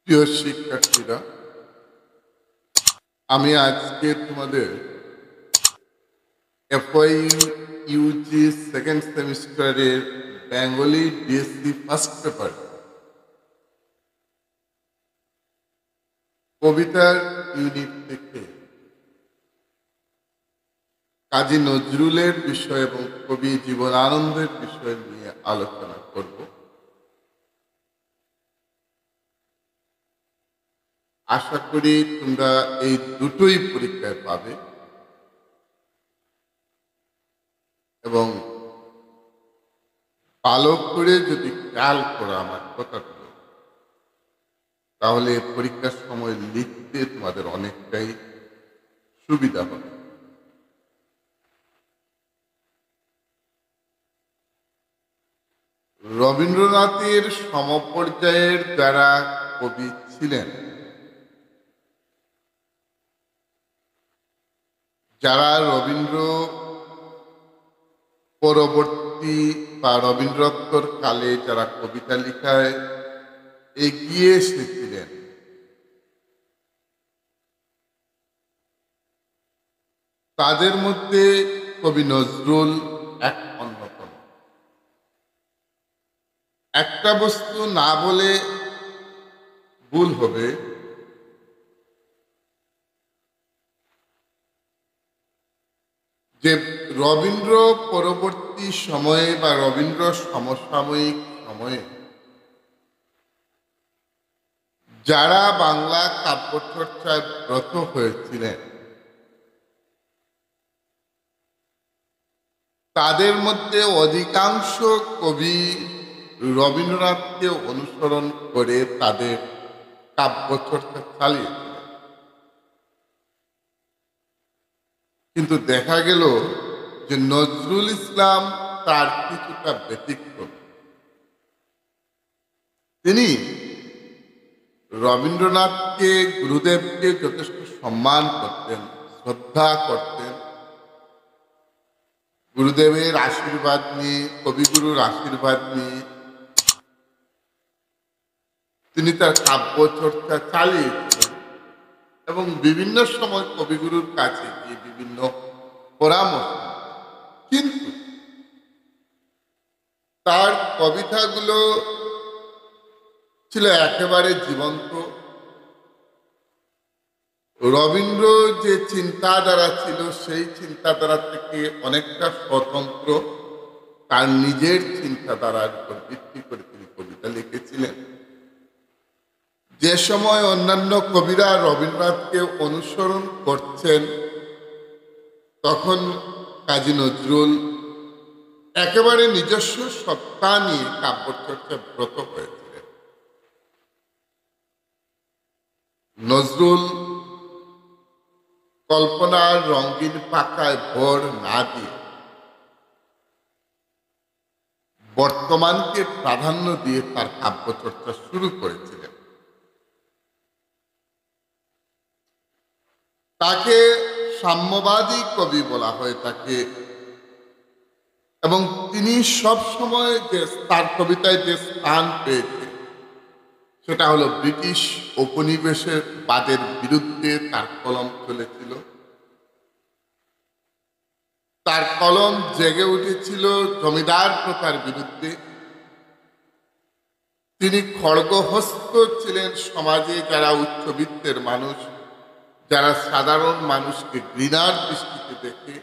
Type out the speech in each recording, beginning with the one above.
প্রিয় শিক্ষার্থীরা, আমি আজকে তোমাদের এফওয়াই ইউজি সেকেন্ড সেমিস্টারের বেঙ্গলি ডিএসসি ফার্স্ট পেপার কবিতার ইউনিট থেকে কাজী নজরুলের বিষয় এবং কবি জীবনানন্দের বিষয় নিয়ে আলোচনা করব। আশা করি তোমরা এই দুটোই পরীক্ষায় পাবে এবং ভালো করে যদি খেয়াল করো আমার কথাগুলো, তাহলে পরীক্ষার সময় লিখতে তোমাদের অনেকটাই সুবিধা হবে। রবীন্দ্রনাথের সমপর্যায়ের যারা কবি ছিলেন, যারা রবীন্দ্র পরবর্তী বা রবীন্দ্রোত্তর কালে যারা কবিতা লেখায় এগিয়ে এসেছিলেন, তাদের মধ্যে কবি নজরুল এক অন্যতম। একটা বস্তু না বলে ভুল হবে, যে রবীন্দ্র পরবর্তী সময়ে বা রবীন্দ্র সমসাময়িক সময়ে যারা বাংলা কাব্যচর্চায় ব্রত হয়েছিলেন, তাদের মধ্যে অধিকাংশ কবি রবীন্দ্রনাথকে অনুসরণ করে তাদের কাব্যচর্চা চালিয়েছিলেন। কিন্তু দেখা গেল যে নজরুল ইসলাম তার কিছুটা ব্যতিক্রম। তিনি রবীন্দ্রনাথকে, গুরুদেবকে যথেষ্ট সম্মান করতেন, শ্রদ্ধা করতেন। গুরুদেবের আশীর্বাদ নিয়ে, কবিগুরুর আশীর্বাদ নিয়ে তিনি তার কাব্য চর্চা চালিয়েছিলেন এবং বিভিন্ন সময় কবিগুরুর কাছে গিয়ে বিভিন্ন পরামর্শ। কিন্তু তার কবিতাগুলো ছিল একেবারে জীবন্ত। রবীন্দ্র যে চিন্তাধারা ছিল সেই চিন্তাধারা থেকে অনেকটা স্বতন্ত্র। তার নিজের চিন্তাধারার উপর ভিত্তি করে তিনি কবিতা লিখেছিলেন। যে সময় অন্যান্য কবিরা রবীন্দ্রনাথকে অনুসরণ করছেন, তখন কাজী নজরুল একেবারে নিজস্ব সত্তা নিয়ে কাব্যচর্চা ব্রত হয়েছিলেন। নজরুল কল্পনার রঙিন পাকায় ভর না দিয়ে বর্তমানকে প্রাধান্য দিয়ে তার কাব্যচর্চা শুরু করেছিলেন। তাকে সাম্যবাদী কবি বলা হয় তাকে, এবং তিনি সব সময় যে তার কবিতায় যে স্থান পেয়েছে সেটা হলো ব্রিটিশ উপনিবেশের বাদের বিরুদ্ধে তার কলম চলেছিল। তার কলম জেগে উঠেছিল জমিদার প্রথার বিরুদ্ধে। তিনি খড়গহস্ত ছিলেন সমাজে যারা উচ্চবিত্তের মানুষ, যারা সাধারণ মানুষকে ঘৃণার দৃষ্টিতে দেখে,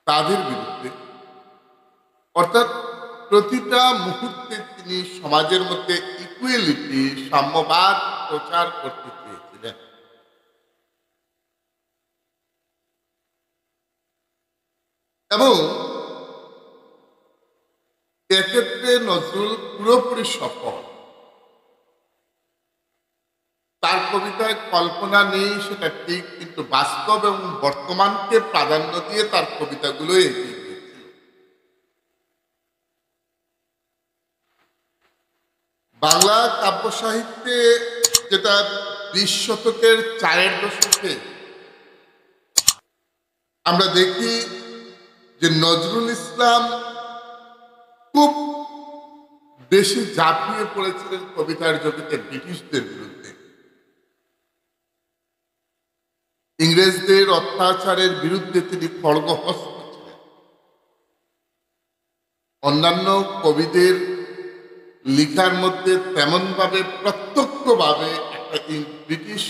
তাদের বিরুদ্ধে। অর্থাৎ প্রতিটা মুহূর্তে তিনি সমাজের মধ্যে ইকুয়ালিটি, সাম্যবাদ প্রচার করতে চেয়েছিলেন। এবং এক্ষেত্রে নজরুল পুরোপুরি সফল। তার কবিতায় কল্পনা নেই সেটা ঠিক, কিন্তু বাস্তব এবং বর্তমানকে প্রাধান্য দিয়ে তার কবিতাগুলো এগিয়ে গিয়েছিল। বাংলা কাব্য সাহিত্যে, যেটা 20 শতকের 4 দশকে, আমরা দেখি যে নজরুল ইসলাম খুব বেশি ঝাঁপিয়ে পড়েছিলেন কবিতার জগতে ব্রিটিশদের বিরুদ্ধে। ইংরেজদের অত্যাচারের বিরুদ্ধে তিনি খড়গহস্ত ছিলেন। অন্যান্য কবিদের লেখার মধ্যে তেমনভাবে প্রত্যক্ষভাবে একটা ব্রিটিশ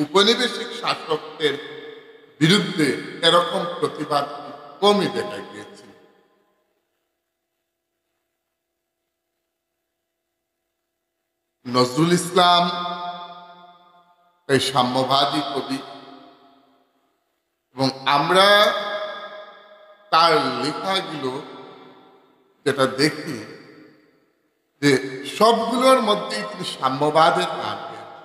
উপনিবেশিক শাসকদের বিরুদ্ধে এরকম প্রতিবাদ কমই দেখা গিয়েছে। নজরুল ইসলাম এই সাম্যবাদী কবি, এবং আমরা তার লেখাগুলো যেটা দেখি যে সবগুলোর মধ্যেই তিনি সাম্যবাদের গান গেয়েছেন।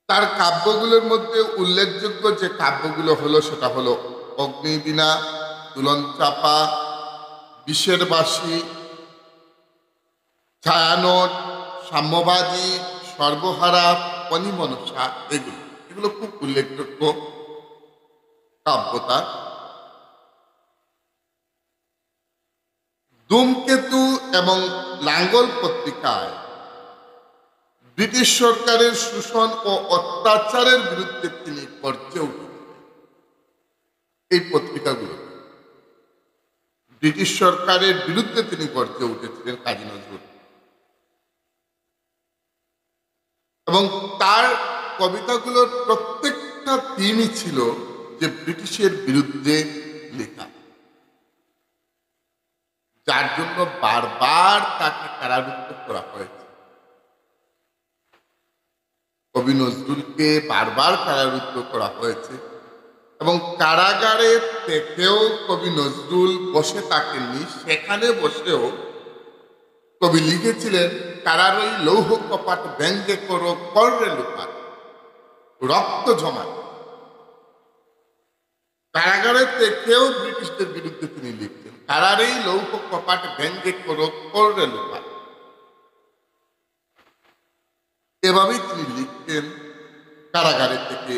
তার কাব্যগুলোর মধ্যে উল্লেখযোগ্য যে কাব্যগুলো হলো সেটা হলো অগ্নিবীণা, দুলন চাপা, বিষের বাসী, ছায়ানট, সাম্যবাদী, সর্বহারা, পনিমনসা, এগুলো খুব উল্লেখযোগ্য কাব্য তার। ধূমকেতু এবং লাঙ্গল পত্রিকায় ব্রিটিশ সরকারের শোষণ ও অত্যাচারের বিরুদ্ধে তিনি গর্জে উঠেছিলেন। এই পত্রিকাগুলো ব্রিটিশ সরকারের বিরুদ্ধে তিনি গর্জে উঠেছিলেন কাজী নজরুল, এবং তার কবিতাগুলোর প্রত্যেকটা থিমই ছিল যে ব্রিটিশের বিরুদ্ধে লেখা, যার জন্য বারবার তাকে কারারুদ্ধ করা হয়েছে। কবি নজরুলকে বারবার কারারুদ্ধ করা হয়েছে, এবং কারাগারে থেকেও কবি নজরুল বসে থাকেননি। সেখানে বসেও কবি লিখেছিলেন, কারারই লৌহ কপাট ব্যঙ্গে করো কররে লুপাট রক্ত জমা। কারাগারে থেকেও ব্রিটিশদের বিরুদ্ধে তিনি লিখতেন, কারারেই লৌহ কপাট ব্যঙ্গে করো কররে লুপাট। এভাবেই তিনি লিখতেন কারাগারে থেকে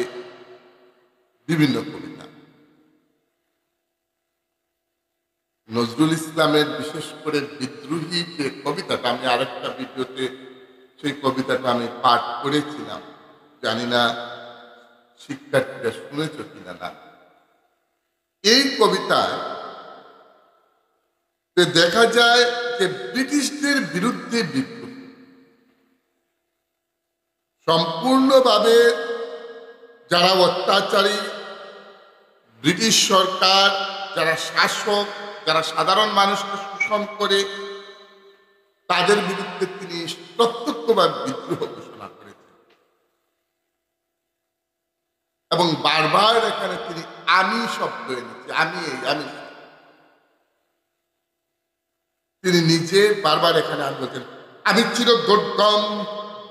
বিভিন্ন কবিতা। নজরুল ইসলামের বিশেষ করে বিদ্রোহী যে কবিতাটা, আমি আরেকটা ভিডিওতে সেই কবিতাটা আমি পাঠ করেছিলাম, জানি না শিক্ষার্থীরা শুনেছ কিনা না। এই কবিতায় দেখা যায় যে ব্রিটিশদের বিরুদ্ধে বিদ্রোহ সম্পূর্ণভাবে যারা অত্যাচারী, ব্রিটিশ সরকার, যারা শাসক, যারা সাধারণ মানুষকে শোষণ করে, তাদের বিরুদ্ধে তিনি প্রত্যক্ষভাবে বিদ্রোহ ঘোষণা করেছেন। এবং বারবার এখানে তিনি আমি শব্দ এনেছে, আমি তিনি নিজে বারবার এখানে আমি বলছেন, আমি চির দুর্গম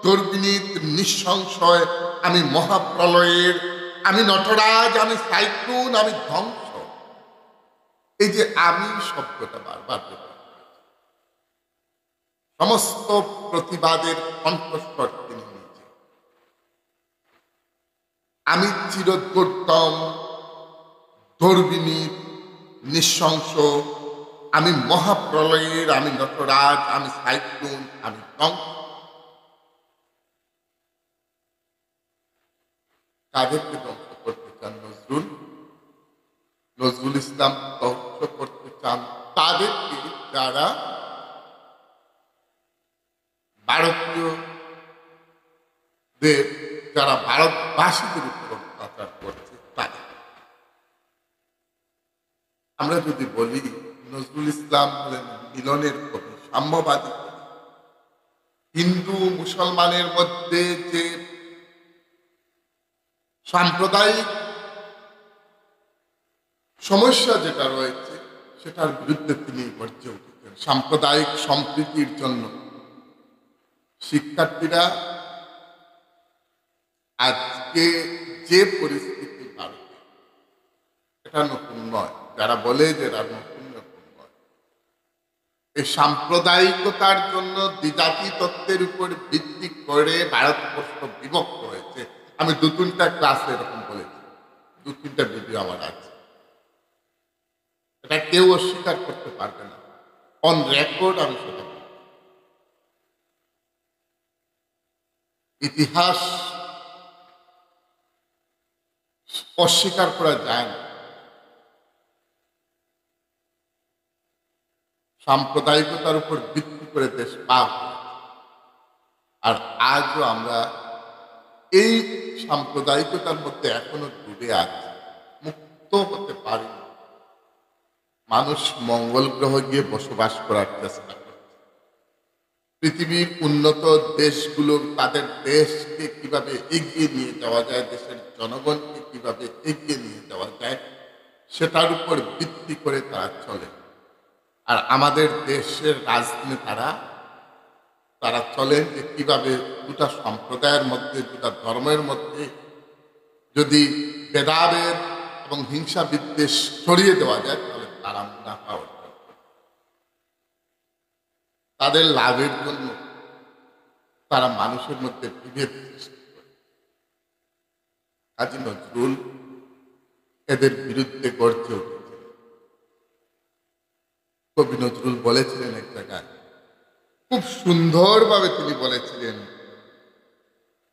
দুর্বিনীত নিঃসংশয়, আমি মহাপ্রলয়ের, আমি নটরাজ, আমি সাইক্লোন, আমি ধ্বংস। এই যে আমি শব্দটা বারবার ব্যবহার করেছেন। সমস্ত প্রতিবাদের কণ্ঠস্বর তিনি নিজে। আমি চির দুর্গম দুর্বিনীত নিঃসংশ, আমি মহাপ্রলয়ের, আমি নটরাজ, আমি সাইক্লোন, আমি ধ্বংস। কাদেরকে ধ্বংস করতে চান নজরুল? নজরুল ইসলাম ধ্বংস করতে চান তাদেরকে যারা ভারতীয়দের, যারা ভারতবাসীদের উপর অত্যাচার করছে তাদের। আমরা যদি বলি নজরুল ইসলাম হলেন মিলনের কবি, সাম্যবাদী কবি। হিন্দু মুসলমানের মধ্যে যে সাম্প্রদায়িক সমস্যা যেটা রয়েছে সেটার বিরুদ্ধে তিনি গর্জে উঠেছেন। সাম্প্রদায়িক সম্প্রীতির জন্য শিক্ষার্থীরা আজকে যে পরিস্থিতি ভারতে, এটা নতুন নয়। যারা বলে যে এরা নতুন নয়, এই সাম্প্রদায়িকতার জন্য দ্বিজাতি তত্ত্বের উপর ভিত্তি করে ভারতবর্ষ বিভক্ত হয়েছে। আমি 2-3টা ক্লাসে এরকম বলেছি, 2-3টা ভিডিও আমার আছে। এটা কেউ অস্বীকার করতে পারবে না। অন রেকর্ড আমি সেটা বলছি। ইতিহাস অস্বীকার করা যায় না। সাম্প্রদায়িকতার উপর ভিত্তি করে দেশ পার হয়েছে। আর আজও আমরা এই সাম্প্রদায়িকতার মধ্যে এখনো ডুবে আছি, মুক্ত হতে পারি না। মানুষ মঙ্গল গ্রহে গিয়ে বসবাস করার চেষ্টা করছে। পৃথিবীর উন্নত দেশগুলো তাদের দেশকে কিভাবে এগিয়ে নিয়ে যাওয়া যায়, দেশের জনগণকে কিভাবে এগিয়ে নিয়ে যাওয়া যায়, সেটার উপর ভিত্তি করে তারা চলে। আর আমাদের দেশের রাজনেতারা তারা চলেন যে কিভাবে দুটা সম্প্রদায়ের মধ্যে, দুটা ধর্মের মধ্যে যদি ভেদাভেদ এবং হিংসা বিদ্বেষ ছড়িয়ে দেওয়া যায় তাহলে তারা মুনাফা অর্জন করে। তাদের লাভের জন্য তারা মানুষের মধ্যে বিভেদ সৃষ্টি করে। কাজী নজরুল এদের বিরুদ্ধে গর্জে উঠেছিলেন। কবি নজরুল বলেছিলেন এক জায়গায়, খুব সুন্দরভাবে তিনি বলেছিলেন,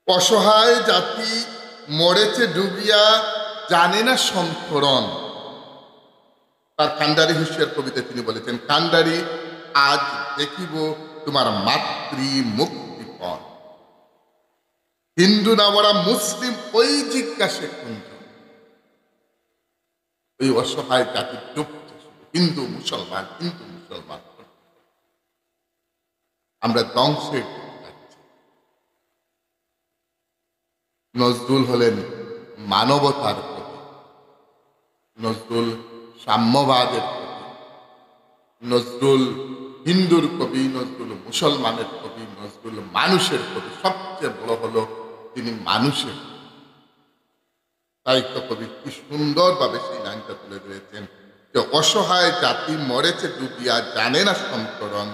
অসহায় জাতি মরেছে ডুবিয়া, জানে না সংকরণ। তার কান্ডারি হুঁশিয়ার কবিতায় তিনি বলেছেন, কান্ডারি আজ দেখিব তোমার মাতৃ মুক্তিপণ, হিন্দু না মরা মুসলিম ওই জিজ্ঞাসে কুঞ্জ। ওই অসহায় জাতি ডুবছে, হিন্দু মুসলমান হিন্দু মুসলমান, আমরা ধ্বংসের দিকে যাচ্ছি। নজরুল হলেন মানবতার কবি, নজরুল সাম্যবাদের কবি, নজরুল হিন্দুর কবি, নজরুল মুসলমানের কবি, নজরুল মানুষের কবি। সবচেয়ে বড় হলো তিনি মানুষের। তাই তো কবি কি সুন্দরভাবে সেই লাইনটা তুলে ধরেছেন যে অসহায় জাতি মরেছে ডুবিয়া, জানে না সংকরণ,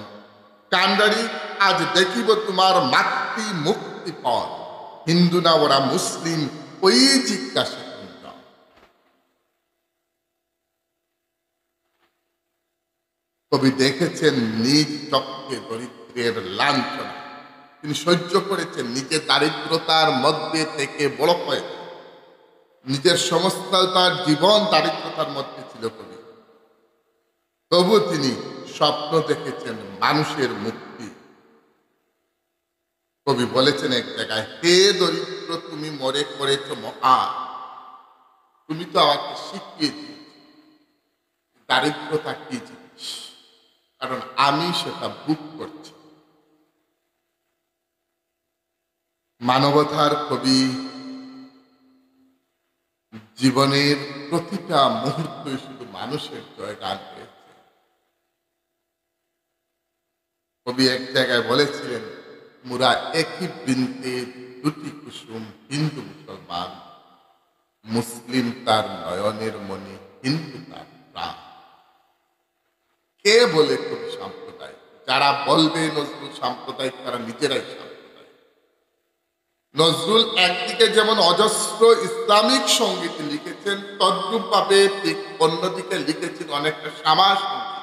কান্ডারি আজ দেখিব তোমার মাতৃ মুক্তিপণ, হিন্দু না ওরা মুসলিম ওই জিজ্ঞাসা। কবি দেখেছেন নিজ চক্ষে দরিদ্রের লাঞ্ছনা, তিনি সহ্য করেছেন, নিজের দারিদ্রতার মধ্যে থেকে বড় হয়েছে, নিজের সমস্ত তার জীবন দারিদ্রতার মধ্যে ছিল কবি, তবু তিনি স্বপ্ন দেখেছেন মানুষের মুক্তি। কবি বলেছেন এক জায়গায়, হে দরিদ্র তুমি মরে করেছ মহা, তুমি তো আমাকে শিখিয়ে দিয়েছ দারিদ্রতা কি জিনিস, কারণ আমি সেটা বুক করছি। মানবতার কবি জীবনের প্রতিটা মুহূর্তই শুধু মানুষের জয়গান পেয়েছে। কবি এক জায়গায় বলেছিলেন, মুরা একই বৃন্তে দুটি কুসুম, হিন্দু মুসলমান, মুসলিম তার নয়নের মণি, হিন্দু তার প্রাণ। কে বলে কবি সাম্প্রদায়িক? যারা বলবে নজরুল সাম্প্রদায়িক তারা নিজেরাই সাম্প্রদায়িক। নজরুল একদিকে যেমন অজস্র ইসলামিক সঙ্গীত লিখেছেন, তদ্রূপ ভাবে ঠিক অন্যদিকে লিখেছেন অনেকটা সামা সঙ্গীত,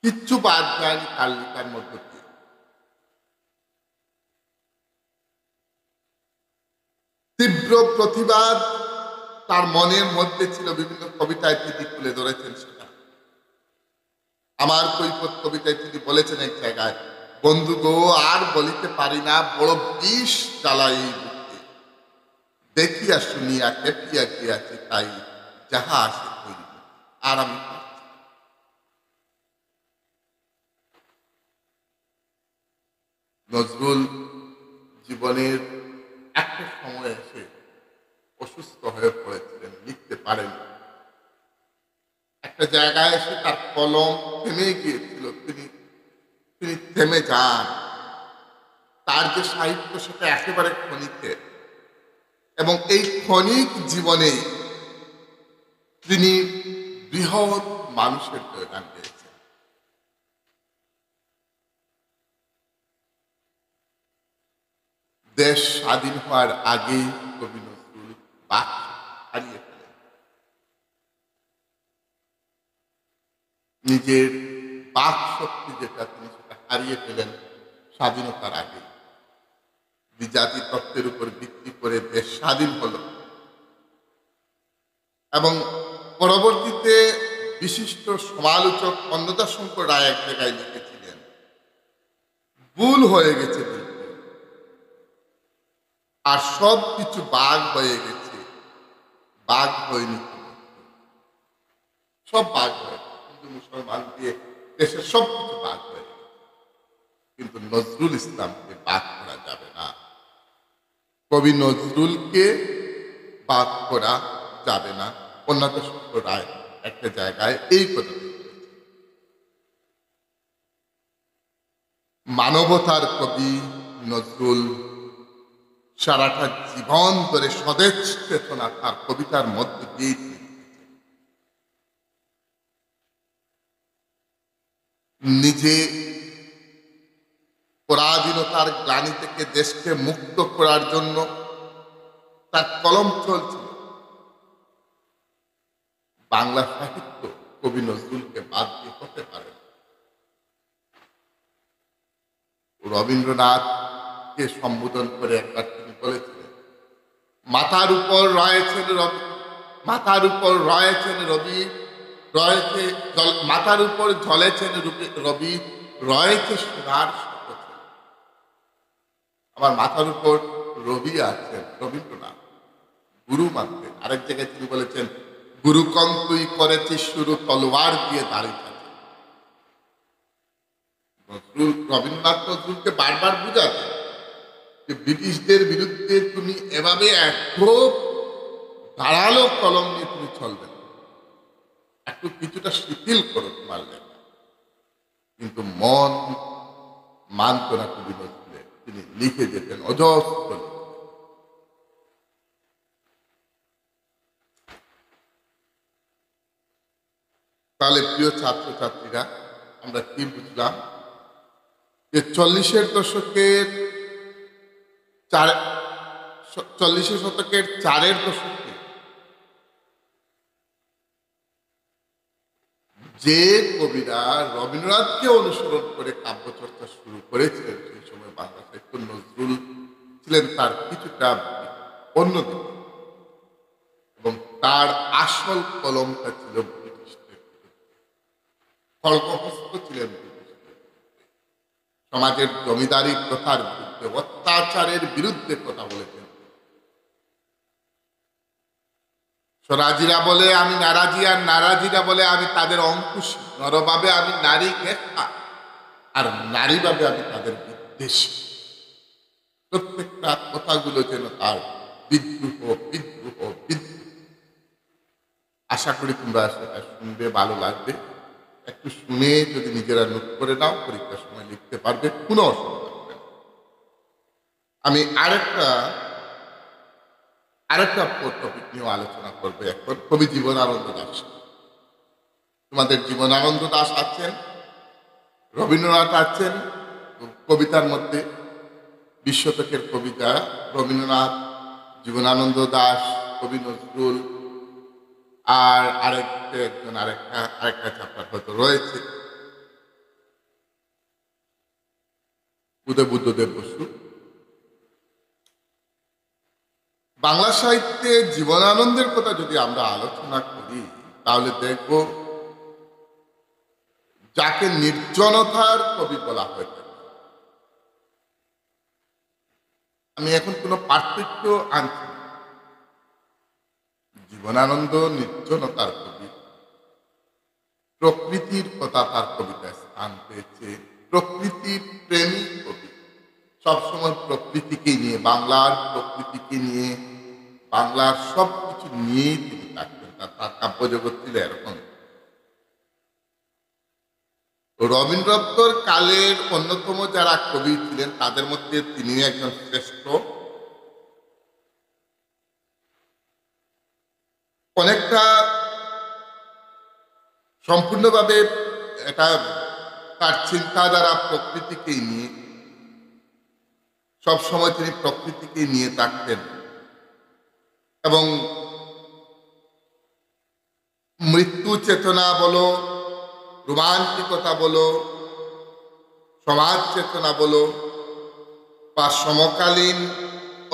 কিচ্ছু বাদ যায়নি তার লেখার মধ্যে দিয়ে। তীব্র প্রতিবাদ তার মনের মধ্যে ছিল, বিভিন্ন কবিতায় তিনি তুলে ধরেছেন সেটা। আমার কৈফত কবিতায় তিনি বলেছেন এক জায়গায়, বন্ধু গো আর বলিতে পারি না, বড় বিষ জ্বালাই বুকে, দেখিয়া শুনিয়া খেপিয়া গিয়াছি তাই, যাহা আসে করিব আর আমি পারছি। নজরুল জীবনের একটা সময় এসে অসুস্থ হয়ে পড়েছিলেন, লিখতে পারেন। একটা জায়গায় এসে তার কলম থেমে গিয়েছিল, তিনি থেমে যান। তার যে সাহিত্য সেটা একেবারে ক্ষণিকের, এবং এই ক্ষণিক জীবনে তিনি বৃহৎ মানুষের জয়গান গেয়েছেন। দেশ স্বাধীন হওয়ার আগেই কবি নজরুল বাক হারিয়ে ফেলেন। নিজের বাক শক্তি যেটা তিনি সেটা হারিয়ে ফেলেন স্বাধীনতার আগে। দ্বিজাতি তত্ত্বের উপর ভিত্তি করে দেশ স্বাধীন হল এবং পরবর্তীতে বিশিষ্ট সমালোচক অন্নদাশঙ্কর রায় এক জায়গায় লিখেছিলেন, ভুল হয়ে গেছে বিলকুল, আর সব কিছু বাঘ হয়ে গেছে, বাঘ হয়নি, সব বাঘ হয়ে হিন্দু মুসলমান দিয়ে দেশের সব কিছু বাঘ হয়ে গেছে, কিন্তু নজরুল ইসলামকে বাদ করা যাবে না। কবি নজরুলকে বাদ করা যাবে না। অন্নদাশঙ্কর রায় একটা জায়গায় এই কথা বলেছেন। মানবতার কবি নজরুল সারাটা জীবন ধরে স্বদেশ চেতনা তার কবিতার মধ্য দিয়ে নিজে পরাধীনতার গ্লানি থেকে দেশকে মুক্ত করার জন্য তার কলম চলছিল। বাংলা সাহিত্য কবি নজরুলকে বাদ দিয়ে হতে পারে। রবীন্দ্রনাথকে সম্বোধন করে একবার তিনি বলেছিলেন, মাথার উপর রয়েছেন রবি, মাথার উপর রয়েছেন রবি, রয়েছে মাথার উপর ঝলেছেন রবি, রয়েছে সোনার শপথ। আমার মাথার উপর রবি আছেন রবীন্দ্রনাথ, গুরু মানতেন। আরেক জায়গায় তিনি বলেছেন, গুরুকণ তুই করেছিস শুরু, তলোয়ার দিয়ে দাঁড়িয়ে থাকে। রবীন্দ্রনাথ নজরুলকে বারবার বুঝাতেন যে ব্রিটিশদের বিরুদ্ধে তুমি এভাবে খুব ধারালো কলম নিয়ে তুমি চলবে না, একটু কিছুটা শিথিল করো তোমার লেখা। কিন্তু মন মানত না কবি নজরুলের, তিনি লিখে যেতেন অজস্র। তাহলে প্রিয় ছাত্রছাত্রীরা, আমরা কি বুঝলাম যে 40-এর দশকের 40 শতকের 4-এর দশকে যে কবিরা রবীন্দ্রনাথকে অনুসরণ করে কাব্যচর্চা শুরু করেছিলেন, সেই সময় বাংলা সাহিত্য নজরুল ছিলেন তার কিছুটা অন্যদিকে, এবং তার আসল কলমটা ছিল ব্রিটিশদের, খড়গহস্ত ছিলেন ব্রিটিশদের, সমাজের জমিদারি প্রথার বিরুদ্ধে, অত্যাচারের বিরুদ্ধে কথা বলেছেন। স্বরাজিরা বলে আমি নারাজি, আর নারাজিরা বলে আমি তাদের অঙ্কুশী, নরভাবে আমি নারী ঘেঁষা, আর নারী ভাবে আমি তাদের বিদ্বেষী। প্রত্যেকটা কথাগুলো যেন তার বিদ্রোহ বিদ্রোহ বিদ্রোহ। আশা করি তোমরা সেটা শুনবে, ভালো লাগবে। একটু শুনে যদি নিজেরা নোট করে নাও, পরীক্ষার সময় লিখতে পারবে, কোনো অসুবিধা হবে না। আমি আরেকটা টপিক নিয়ে আলোচনা করবো এখন, কবি জীবনানন্দ দাশ। তোমাদের জীবনানন্দ দাশ আছেন, রবীন্দ্রনাথ আছেন কবিতার মধ্যে, 20 শতকের কবিতা রবীন্দ্রনাথ, জীবনানন্দ দাশ, কবি নজরুল, আর আরেকটা চ্যাপ্টার হয়তো রয়েছে উদয় বুদ্ধদেব বসু। বাংলা সাহিত্যে জীবনানন্দের কথা যদি আমরা আলোচনা করি, তাহলে দেখব যাকে নির্জনতার কবি বলা হয়ে থাকে। আমি এখন কোনো পার্থক্য আনছি না। জীবনানন্দ নির্জনতার কবি, প্রকৃতির কথা তার কবিতায় স্থান পেয়েছে, প্রকৃতির প্রেমিক কবি, সবসময় প্রকৃতিকে নিয়ে, বাংলার প্রকৃতিকে নিয়ে, বাংলার সব কিছু নিয়েই তিনি থাকতেন। তার কাব্য জগৎ ছিল এরকম। রবীন্দ্রনাথের কালের অন্যতম যারা কবি ছিলেন, তাদের মধ্যে তিনি একজন শ্রেষ্ঠ। অনেকটা সম্পূর্ণভাবে এটা তার চিন্তাধারা প্রকৃতিকেই নিয়ে, সবসময় তিনি প্রকৃতিকে নিয়ে থাকতেন, এবং মৃত্যু চেতনা বলো, রোমান্টিকতা বলো, সমাজ চেতনা বলো, বা সমকালীন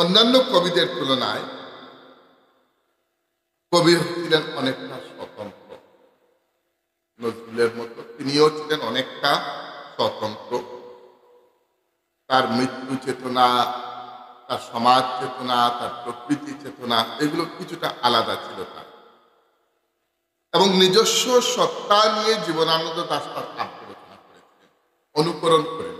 অন্যান্য কবিদের তুলনায় কবি ছিলেন অনেকটা স্বতন্ত্র। নজরুলের মতো তিনিও ছিলেন অনেকটা স্বতন্ত্র। তার মৃত্যু চেতনা, তার সমাজ চেতনা, তার প্রকৃতি চেতনা, এগুলো কিছুটা আলাদা ছিল তার। এবং নিজস্ব সত্তা নিয়ে জীবনানন্দ দাশ তার কাব্য রচনা করেছিলেন, অনুকরণ করেনি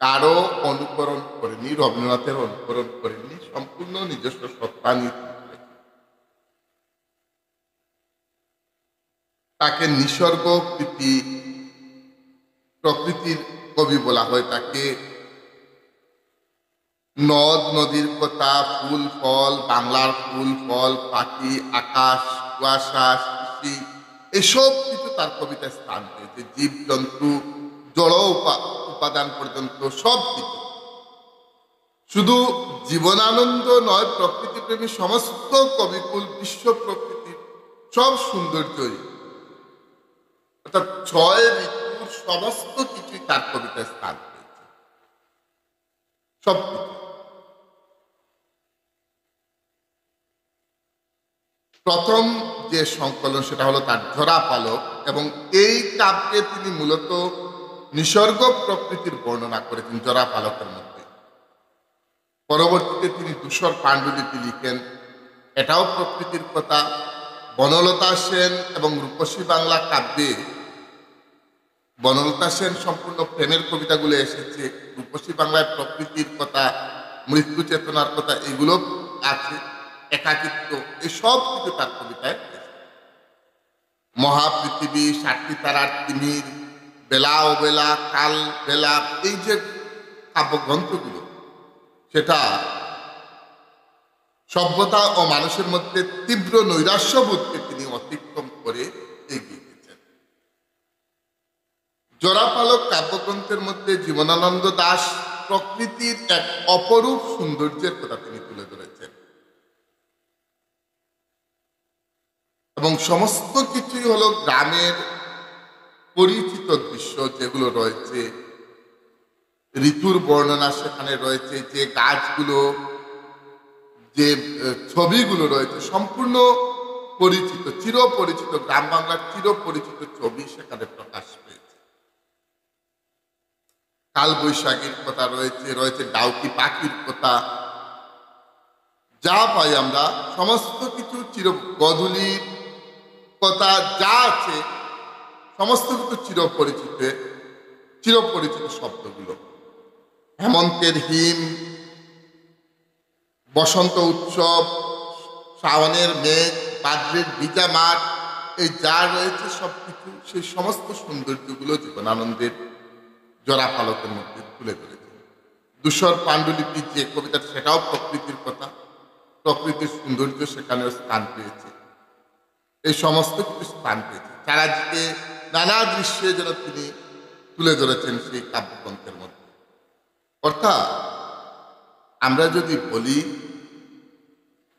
কারো অনুকরণ করেনি, রবীন্দ্রনাথের অনুকরণ করেনি, সম্পূর্ণ নিজস্ব সত্তা নিয়ে করেছেন। তাকে নিসর্গ প্রকৃতির কবি বলা হয়। তাকে নদ নদীর কথা, ফুল ফল, বাংলার ফুল ফল, পাখি, আকাশ, কুয়াশা, শিশি, এসব কিছু তার কবিতায় স্থান পেয়েছে। জীবজন্তু, জড় উপাদান পর্যন্ত সব কিছু। শুধু জীবনানন্দ নয়, প্রকৃতিপ্রেমী সমস্ত কবিকুল বিশ্ব প্রকৃতির সব সৌন্দর্যই, অর্থাৎ 6 ঋতুর সমস্ত কিছুই তার কবিতায় স্থান পেয়েছে, সব কিছু। প্রথম যে সংকলন সেটা হলো তার ঝরা পালক, এবং এই কাব্যে তিনি মূলত নিসর্গ প্রকৃতির বর্ণনা করেছেন ঝরা পালকের মধ্যে। পরবর্তীতে তিনি ধূসর পাণ্ডুলিপি লিখেন, এটাও প্রকৃতির কথা। বনলতা সেন এবং রূপসী বাংলা কাব্যে বনলতা সেন সম্পূর্ণ প্রেমের কবিতাগুলো এসেছে, রূপসী বাংলায় প্রকৃতির কথা, মৃত্যু চেতনার কথা এগুলো আছে, একাকিত্ব, এসব কিছু তার কবিতায়। মহাপৃথিবী, সাতটি তারার তিমির, বেলা ও বেলা, কাল বেলা, এই যে কাব্যগ্রন্থগুলো, সেটা সভ্যতা ও মানুষের মধ্যে তীব্র নৈরাশ্যবোধকে তিনি অতিক্রম করে এগিয়ে গেছেন। জোড়াপালক কাব্যগ্রন্থের মধ্যে জীবনানন্দ দাশ প্রকৃতির এক অপরূপ সৌন্দর্যের কথা তিনি তুলে ধরেছেন, এবং সমস্ত কিছুই হলো গ্রামের পরিচিত দৃশ্য যেগুলো রয়েছে, ঋতুর বর্ণনা সেখানে রয়েছে, যে গাছগুলো, যে ছবিগুলো রয়েছে সম্পূর্ণ পরিচিত, চিরপরিচিত, গ্রাম বাংলার চিরপরিচিত ছবি সেখানে প্রকাশ পেয়েছে। কাল বৈশাখীর কথা রয়েছে, রয়েছে ডাউকি পাখির কথা, যা পাই আমরা সমস্ত কিছু গধূলির কথা যা আছে সমস্ত কিছু চিরপরিচিত শব্দগুলো। হেমন্তের হিম, বসন্ত উৎসব, শ্রাবণের মেঘ, ভাদ্রের ভিজা মাঠ, এই যা রয়েছে সবকিছু, সেই সমস্ত সৌন্দর্যগুলো জীবনানন্দের জোড়া পালকের মধ্যে তুলে ধরেছে। ধূসর পাণ্ডুলিপি যে কবিতা, সেটাও প্রকৃতির কথা, প্রকৃতির সৌন্দর্য সেখানেও স্থান পেয়েছে, এই সমস্ত কিছু স্থান পেয়েছে। চারাদিকে নানা দৃশ্যে যেন তিনি তুলে ধরেছেন সেই কাব্যগ্রন্থের মধ্যে। অর্থাৎ আমরা যদি বলি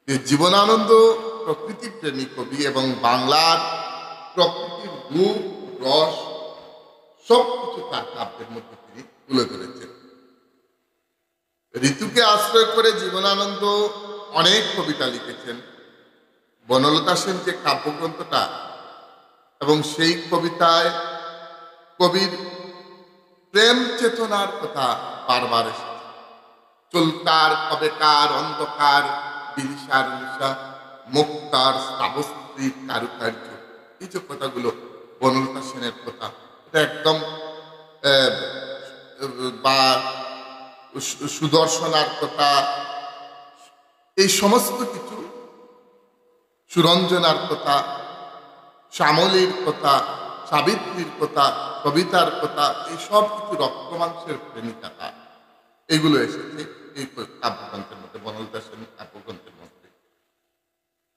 যে জীবনানন্দ প্রকৃতি প্রেমী কবি, এবং বাংলার প্রকৃতির রূপ রস সব কিছু তার কাব্যের মধ্যে তিনি তুলে ধরেছেন। ঋতুকে আশ্রয় করে জীবনানন্দ অনেক কবিতা লিখেছেন। বনলতা সেন যে কাব্যগ্রন্থটা, এবং সেই কবিতায় কবির প্রেম চেতনার কথা বারবার এসেছে। চুলকার, কবেকার, অন্ধকার, বিদিশার নিশা, মুক্তার, স্তাবস্ত্রীর কারুকার্য, এই যে কথাগুলো বনলতা সেনের কথা, এটা একদম বা সুদর্শনার কথা, এই সমস্ত কিছু, সুরঞ্জনার কথা, শ্যামলীর কথা, সাবিত্রীর কথা, কবিতার কথা, এই সব কিছু রক্তমাংসের প্রেমিকা, এগুলো এসেছে এই কাব্যগ্রন্থের মধ্যে, বনলতা সেন কাব্যগ্রন্থের মধ্যে।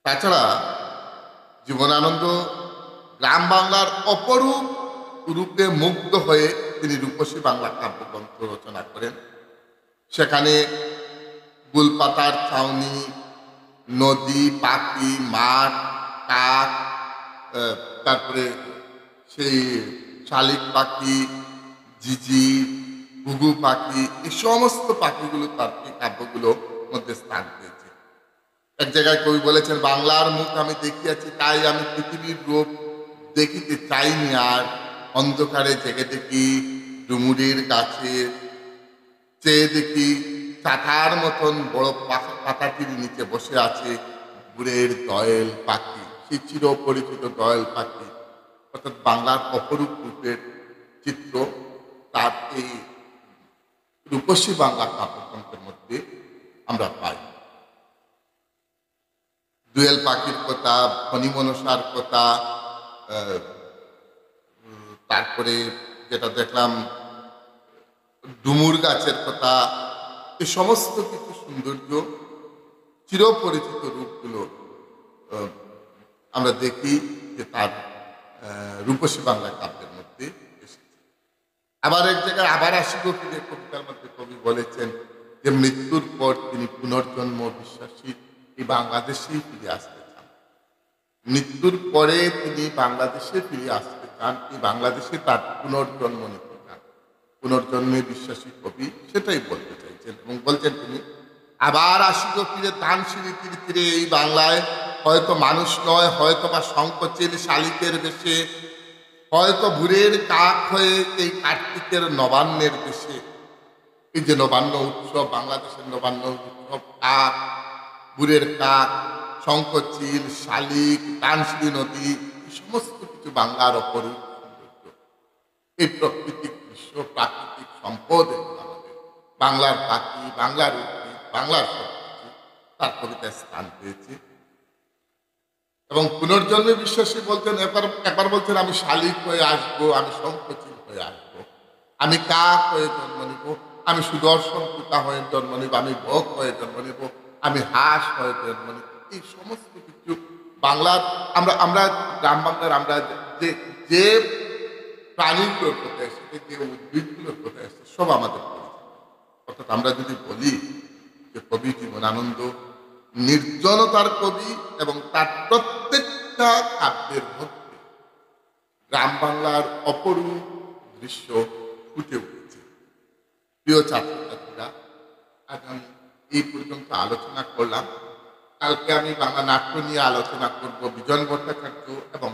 তাছাড়া জীবনানন্দ গ্রাম বাংলার অপরূপ রূপে মুগ্ধ হয়ে তিনি রূপসী বাংলা কাব্যগ্রন্থ রচনা করেন। সেখানে গুলপাতার ছাউনি, নদী, পাখি, মাঠ, কাক, তারপরে সেই শালিক পাখি, ঝিঝির, ঘুঘু পাখি, এই সমস্ত পাখিগুলো তার এই কাব্যগুলোর মধ্যে স্থান পেয়েছে। এক জায়গায় কবি বলেছেন, বাংলার মুখ আমি দেখিয়াছি, তাই আমি পৃথিবীর রূপ দেখিতে চাইনি আর। অন্ধকারে জেগে দেখি ডুমুরের গাছে, চেয়ে দেখি চাটার মতন বড় পাতাটির নিচে বসে আছে ভোরের দয়েল পাখি, সেই চির পরিচিত দয়েল পাখি। অর্থাৎ বাংলার অপরূপ রূপের চিত্র তার এই রূপসী বাংলা কাব্যগ্রন্থের মধ্যে আমরা পাই। দোয়েল পাখির কথা, ফণিমনসার কথা, তারপরে যেটা দেখলাম ডুমুর গাছের কথা, এই সমস্ত কিছু সৌন্দর্য, চিরপরিচিত রূপগুলো আমরা দেখি যে তার রূপসী বাংলা কাব্যের মধ্যে এসেছে। আবার এক জায়গায় আবার আসিব ফিরে কবিতার মধ্যে কবি বলেছেন যে মৃত্যুর পর তিনি পুনর্জন্ম বিশ্বাসী এই বাংলাদেশেই ফিরে আসতে চান। মৃত্যুর পরে তিনি বাংলাদেশে ফিরে আসতে চান, এই বাংলাদেশে তার পুনর্জন্ম নিতে চান। পুনর্জন্মে বিশ্বাসী কবি সেটাই বলতে চাইছেন এবং বলছেন তিনি আবার আসিব ফিরে তানশিরি তীরে তীরে এই বাংলায়, হয়তো মানুষ নয়, হয়তো বা শঙ্কচিল শালিকের বেশে, হয়তো ভোরের কাক হয়ে এই কার্তিকের নবান্নের দেশে। এই যে নবান্ন উৎসব, বাংলাদেশের নবান্ন উৎসব, কাক, ভোরের কাক, শঙ্কচিল, শালিক, তানশিরি নদী, এই সমস্ত কিছু বাংলার অপরূপ সৌন্দর্য। এই প্রাকৃতিক দৃশ্য, প্রাকৃতিক সম্পদ আমাদের বাংলার পাখি, বাংলার উদ্ভিদ, বাংলার সবকিছু তার কবিতায় স্থান পেয়েছে। এবং পুনর্জন্মে বিশ্বাসী বলছেন, একবার বলছেন আমি শালিক হয়ে আসবো, আমি শঙ্খচিল হয়ে আসবো, আমি কাক হয়ে জন্ম নিব, আমি সুদর্শন পিতা হয়ে জন্ম নিব, আমি বক হয়ে জন্ম নিব, আমি হাঁস হয়ে জন্ম নিব। এই সমস্ত কিছু বাংলার আমরা আমরা গ্রাম বাংলার আমরা যে যে প্রাণীগুলোর কথা এসেছে, যে উদ্ভিদগুলোর কথা এসেছে, সব আমাদের পরিচিত। অর্থাৎ আমরা যদি বলি যে কবি জীবনানন্দ নির্জনতার কবি এবং তার প্রত্যেকটা কাব্যের মধ্যে গ্রাম বাংলার অপরূপ দৃশ্য ফুটে উঠেছে। প্রিয় ছাত্রছাত্রীরা, আজ আমি এই পর্যন্ত আলোচনা করলাম। কালকে আমি বাংলা নাট্য নিয়ে আলোচনা করব। বিজন ভট্টাচার্য এবং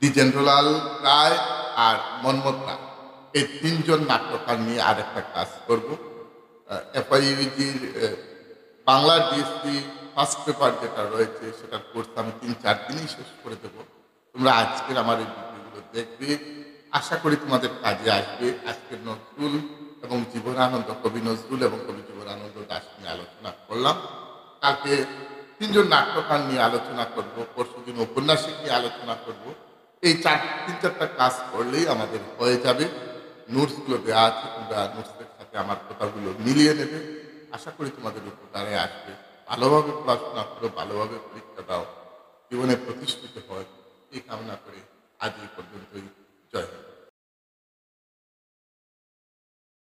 দ্বিজেন্দ্রলাল রায় আর মন্মথ রায়, এই তিনজন নাট্যকার নিয়ে আরেকটা কাজ করব। এফআইইউজির বাংলা ডিএসসি ফার্স্ট পেপার যেটা রয়েছে সেটার কোর্স আমি 3-4 দিনেই শেষ করে দেব। তোমরা আজকের আমার এই ভিডিওগুলো দেখবে, আশা করি তোমাদের কাজে আসবে। আজকের নজরুল এবং জীবনানন্দ, কবি নজরুল এবং কবি জীবনানন্দ দাশ নিয়ে আলোচনা করলাম। কালকে তিনজন নাট্যকার নিয়ে আলোচনা করব, পরশুদিন ঔপন্যাসিক নিয়ে আলোচনা করব। এই 3-4টা কাজ করলেই আমাদের হয়ে যাবে। নোটসগুলো দেওয়া আছে, তোমরা নোটসের সাথে আমার কথাগুলো মিলিয়ে নেবে। আশা করি তোমাদের উপকারে আসবে। ভালোভাবে পড়াশোনা করো, ভালোভাবে পরীক্ষা দাও, জীবনে প্রতিষ্ঠিত হয়, এই কামনা করে আজ এই পর্যন্তই। জয় হিন্দ।